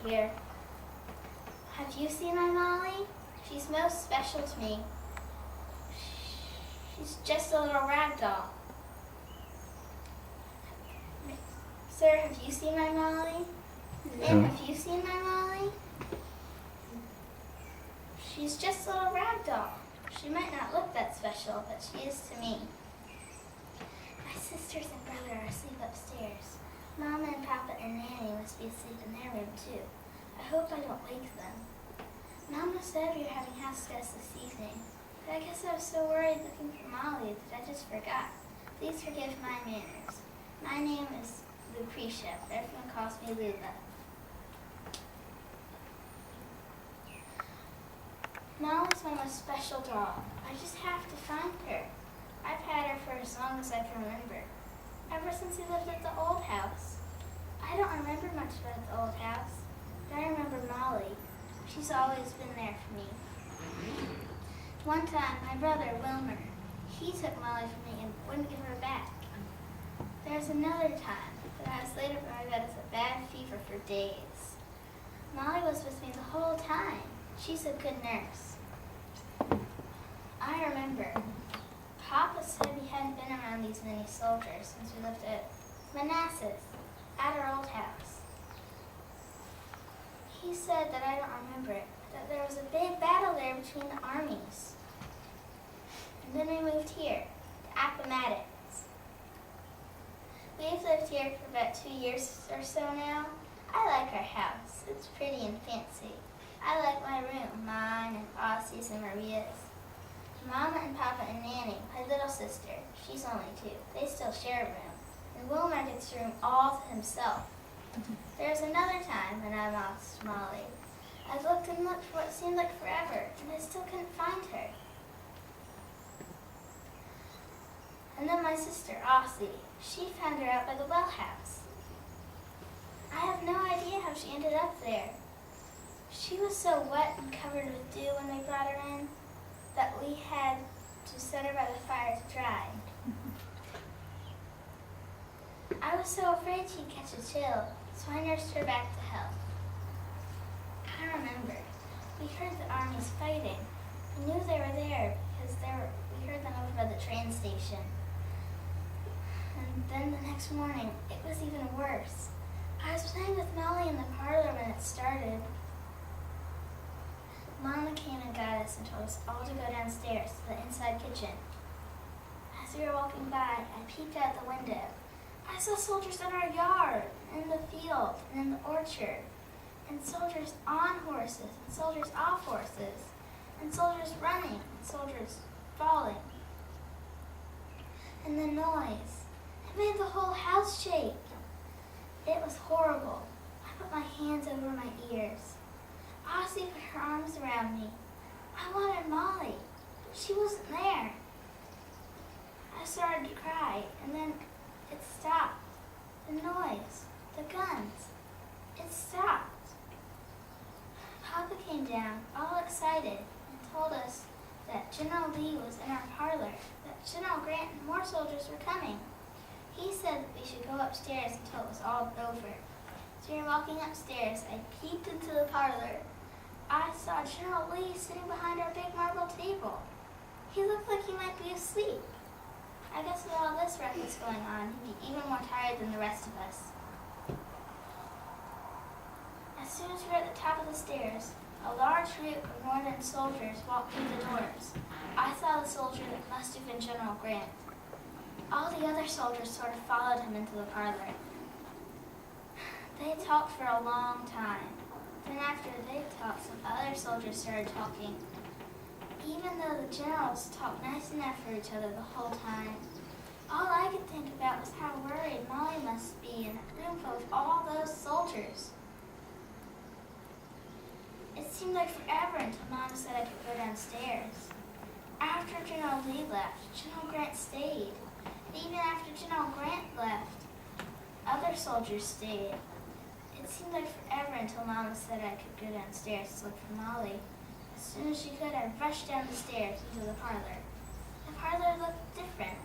Here. Have you seen my Molly? She's most special to me. She's just a little rag doll. Sir, have you seen my Molly? Ma'am, have you seen my Molly? She's just a little rag doll. She might not look that special, but she is to me. My sisters and brother are asleep upstairs. Mama and Papa and Nanny must be asleep in their room, too. I hope I don't wake them. Mama said we were having house guests this evening, but I guess I was so worried looking for Molly that I just forgot. Please forgive my manners. My name is Lucretia, but everyone calls me Lulu. Molly's my most special doll. I just have to find her. I've had her for as long as I can remember. Ever since we lived at the old house. I don't remember much about the old house, but I remember Molly. She's always been there for me. One time, my brother, Wilmer, he took Molly from me and wouldn't give her back. There was another time that I was laid up in my bed with a bad fever for days. Molly was with me the whole time. She's a good nurse. I remember. Papa said we hadn't been around these many soldiers since we lived at Manassas, at our old house. He said that I don't remember it, that there was a big battle there between the armies. And then we moved here, to Appomattox. We've lived here for about 2 years or so now. I like our house. It's pretty and fancy. I like my room, mine and Ossie's and Maria's. Mama and Papa and Nanny, my little sister, she's only 2. They still share a room. And Wilmer gets a room all to himself. There was another time when I lost Molly. I looked and looked for what seemed like forever, and I still couldn't find her. And then my sister, Ossie, she found her out by the well house. I have no idea how she ended up there. She was so wet and covered with dew when they brought her in that we had to set her by the fire to dry. I was so afraid she'd catch a chill, so I nursed her back to health. I remember, we heard the armies fighting. We knew they were there because we heard them over by the train station. And then the next morning, it was even worse. I was playing with Molly in the parlor when it started. Mama came and got us and told us all to go downstairs to the inside kitchen. As we were walking by, I peeked out the window. I saw soldiers in our yard, in the field, and in the orchard, and soldiers on horses, and soldiers off horses, and soldiers running, and soldiers falling. And the noise, it made the whole house shake. It was horrible. I put my hands over my ears. Ossie put her arms around me. I wanted Molly, but she wasn't there. I started to cry, and then it stopped. The noise, the guns, it stopped. go upstairs until it was all over. During walking upstairs, I peeked into the parlor. I saw General Lee sitting behind our big marble table. He looked like he might be asleep. I guess with all this ruckus going on, he'd be even more tired than the rest of us. As soon as we were at the top of the stairs, a large group of Northern soldiers walked through the doors. I saw the soldier that must have been General Grant. All the other soldiers sort of followed him into the parlor. They talked for a long time. Then after they talked, some other soldiers started talking. Even though the generals talked nice enough for each other the whole time, all I could think about was how worried Molly must be in a room full of all those soldiers. It seemed like forever until Mom said I could go downstairs. After General Lee left, General Grant stayed. And even after General Grant left, other soldiers stayed. It seemed like forever until Mama said I could go downstairs to look for Molly. As soon as she could, I rushed down the stairs into the parlor. The parlor looked different.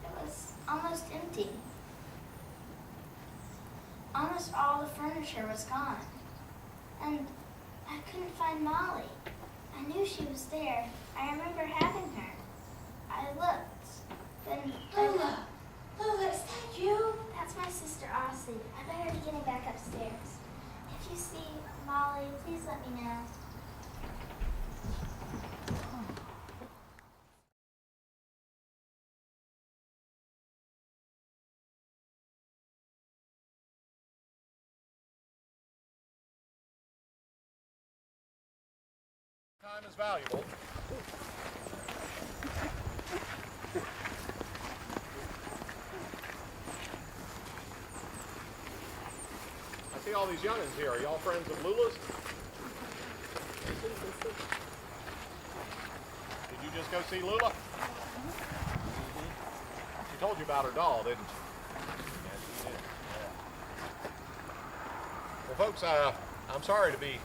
It was almost empty. Almost all the furniture was gone. And I couldn't find Molly. I knew she was there. I remember having her. I looked. Then Lulu, is that you? That's my sister Ossie. I better be getting back upstairs. If you see Molly, please let me know. Time is valuable. I see all these youngins here. Are y'all friends of Lulu's? Did you just go see Lula? She told you about her doll, didn't she? Yes, she did. Yeah. Well, folks, I'm sorry to be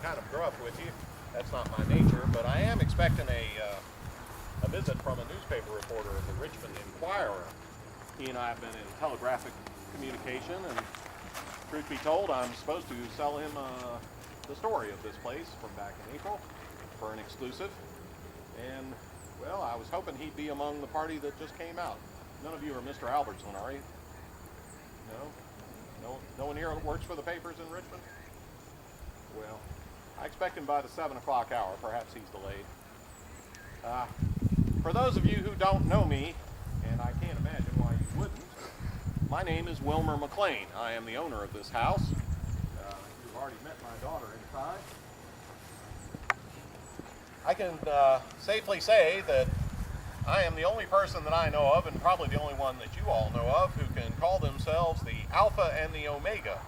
kind of gruff with you. That's not my nature, but I am expecting a visit from a newspaper reporter of the Richmond Inquirer. He and I have been in telegraphic communication, and truth be told, I'm supposed to sell him the story of this place from back in April for an exclusive. And, well, I was hoping he'd be among the party that just came out. None of you are Mr. Albertson, are you? No one here works for the papers in Richmond? Well, I expect him by the 7 o'clock hour. Perhaps he's delayed. For those of you who don't know me, and I can't imagine why you wouldn't, my name is Wilmer McLean. I am the owner of this house. You've already met my daughter inside. I can safely say that I am the only person that I know of, and probably the only one that you all know of, who can call themselves the Alpha and the Omega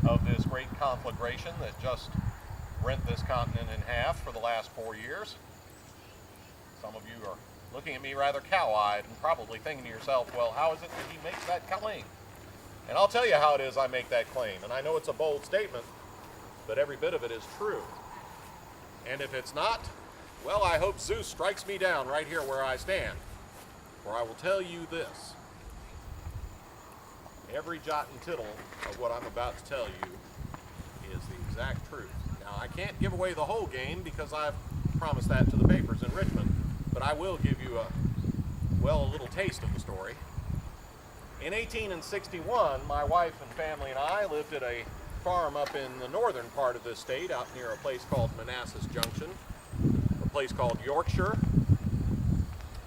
of this great conflagration that just rent this continent in half for the last 4 years. Some of you are looking at me rather cow-eyed and probably thinking to yourself, well, how is it that he makes that claim? And I'll tell you how it is I make that claim. And I know it's a bold statement, but every bit of it is true. And if it's not, well, I hope Zeus strikes me down right here where I stand. For I will tell you this. Every jot and tittle of what I'm about to tell you is the exact truth. Now, I can't give away the whole game because I've promised that to the papers in Richmond, but I will give you a little taste of the story. In 1861, my wife and family and I lived at a farm up in the northern part of this state, out near a place called Manassas Junction, a place called Yorkshire.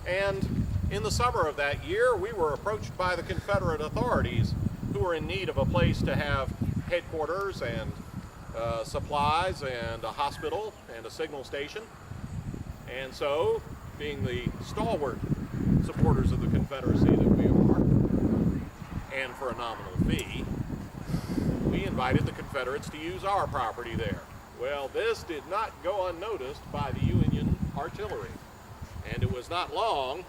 And in the summer of that year, we were approached by the Confederate authorities who were in need of a place to have headquarters and supplies and a hospital and a signal station. And so, being the stalwart supporters of the Confederacy that we are, and for a nominal fee, we invited the Confederates to use our property there. Well, this did not go unnoticed by the Union artillery, and it was not long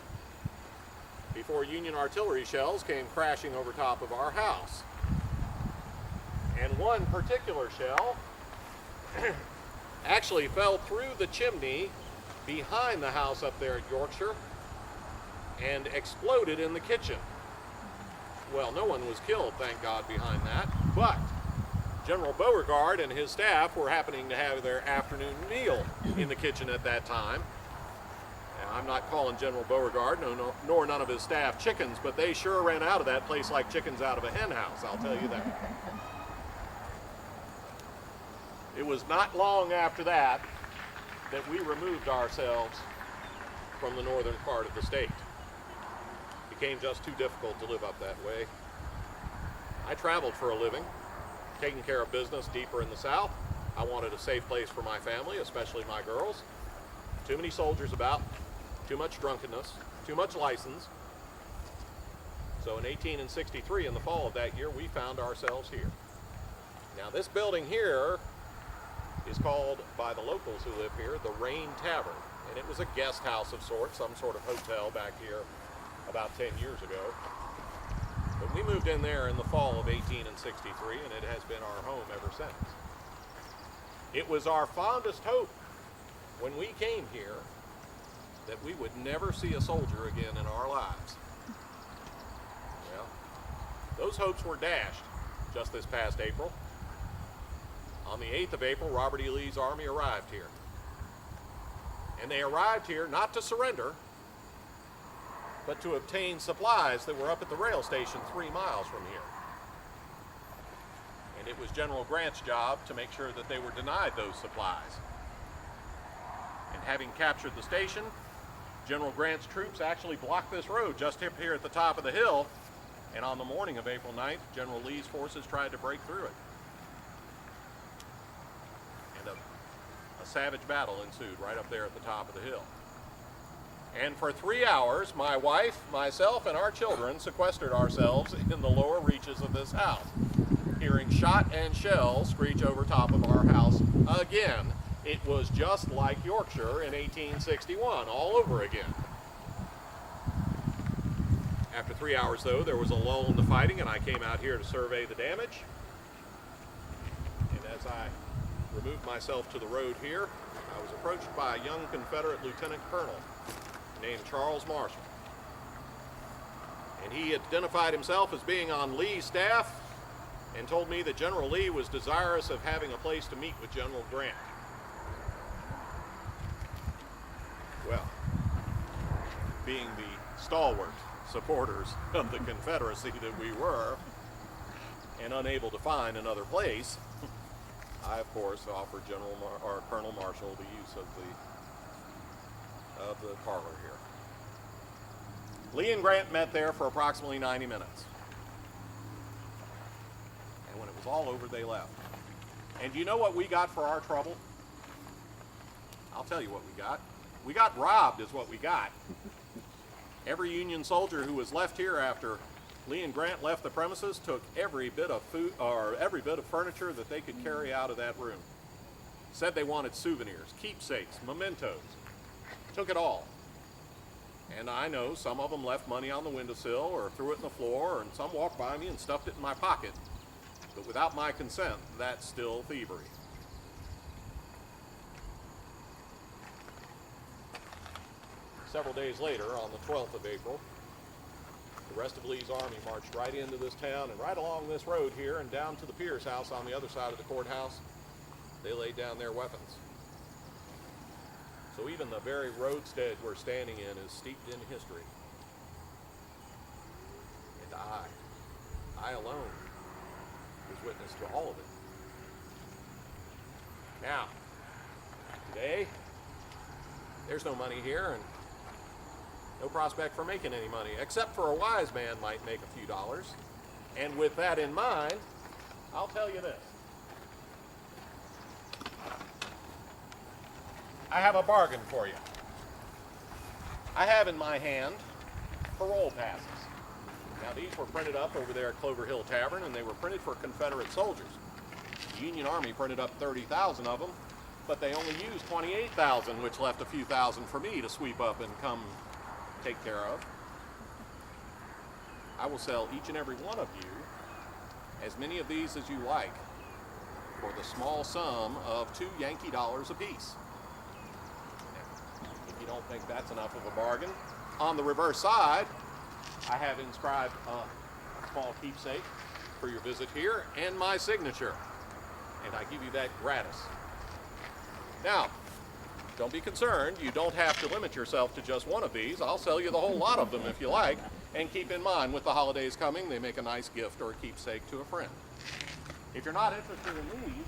before Union artillery shells came crashing over top of our house. And one particular shell actually fell through the chimney behind the house up there at Yorkshire and exploded in the kitchen. Well, no one was killed, thank God, behind that, but General Beauregard and his staff were happening to have their afternoon meal in the kitchen at that time. Now, I'm not calling General Beauregard, nor none of his staff chickens, but they sure ran out of that place like chickens out of a hen house, I'll tell you that. It was not long after that that we removed ourselves from the northern part of the state. It became just too difficult to live up that way. I traveled for a living, taking care of business deeper in the south. I wanted a safe place for my family, especially my girls. Too many soldiers about, too much drunkenness, too much license. So in 1863, in the fall of that year, we found ourselves here. Now this building here is called, by the locals who live here, the Rain Tavern. And it was a guest house of sorts, some sort of hotel back here about 10 years ago. But we moved in there in the fall of 1863, and it has been our home ever since. It was our fondest hope when we came here that we would never see a soldier again in our lives. Well, those hopes were dashed just this past April. On the 8th of April, Robert E. Lee's army arrived here. And they arrived here not to surrender, but to obtain supplies that were up at the rail station 3 miles from here. And it was General Grant's job to make sure that they were denied those supplies. And having captured the station, General Grant's troops actually blocked this road just up here at the top of the hill, and on the morning of April 9th, General Lee's forces tried to break through it. And a savage battle ensued right up there at the top of the hill. And for 3 hours, my wife, myself, and our children sequestered ourselves in the lower reaches of this house, hearing shot and shell screech over top of our house again. It was just like Yorkshire in 1861, all over again. After 3 hours, though, there was a lull in the fighting, and I came out here to survey the damage. And as I removed myself to the road here, I was approached by a young Confederate lieutenant colonel named Charles Marshall. And he identified himself as being on Lee's staff and told me that General Lee was desirous of having a place to meet with General Grant. Well, being the stalwart supporters of the Confederacy that we were, and unable to find another place, I, of course, offered Colonel Marshall the use of the parlor here. Lee and Grant met there for approximately 90 minutes. And when it was all over, they left. And do you know what we got for our trouble? I'll tell you what we got. We got robbed is what we got. Every Union soldier who was left here after Lee and Grant left the premises took every bit of food or every bit of furniture that they could carry out of that room. Said they wanted souvenirs, keepsakes, mementos. Took it all. And I know some of them left money on the windowsill or threw it in the floor, and some walked by me and stuffed it in my pocket. But without my consent, that's still thievery. Several days later, on the 12th of April, the rest of Lee's army marched right into this town and right along this road here and down to the Pierce house on the other side of the courthouse. They laid down their weapons. So even the very roadstead we're standing in is steeped in history. And I alone, was witness to all of it. Now, today, there's no money here and no prospect for making any money, except for a wise man might make a few dollars. And with that in mind, I'll tell you this. I have a bargain for you. I have in my hand parole passes. Now these were printed up over there at Clover Hill Tavern, and they were printed for Confederate soldiers. The Union Army printed up 30,000 of them, but they only used 28,000, which left a few thousand for me to sweep up and come take care of. I will sell each and every one of you as many of these as you like for the small sum of 2 Yankee dollars apiece. Now, if you don't think that's enough of a bargain, on the reverse side, I have inscribed small keepsake for your visit here and my signature. And I give you that gratis. Now, don't be concerned. You don't have to limit yourself to just one of these. I'll sell you the whole lot of them if you like. And keep in mind, with the holidays coming, they make a nice gift or a keepsake to a friend. If you're not interested in these,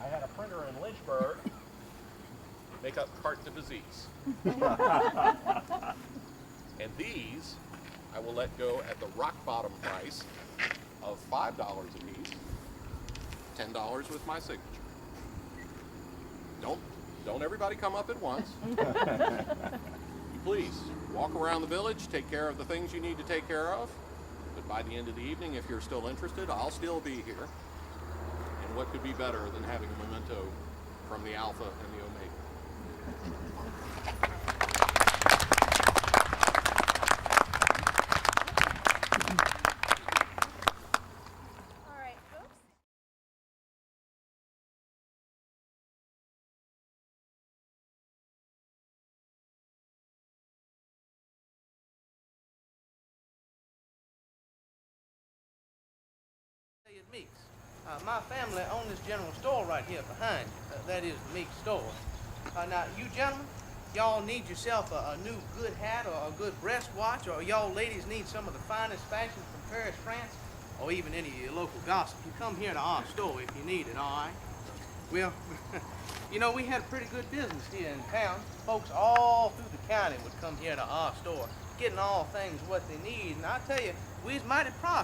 I had a printer in Lynchburg make up carte de visite. And these I will let go at the rock bottom price of $5 a piece, $10 with my signature. Don't everybody come up at once. Please walk around the village, take care of the things you need to take care of. But by the end of the evening, if you're still interested, I'll still be here. And what could be better than having a memento from the Alpha and the Omega? All right, folks. It's Meeks. My family own this general store right here behind you. That is the Meeks store. Now, you gentlemen, y'all need yourself a new good hat or a good breast watch, or y'all ladies need some of the finest fashions from Paris, France, or even any of your local gossip. You come here to our store if you need it, all right? Well, you know, we had a pretty good business here in town. Folks all through the county would come here to our store, getting all things what they need. And I tell you, we was mighty profitable.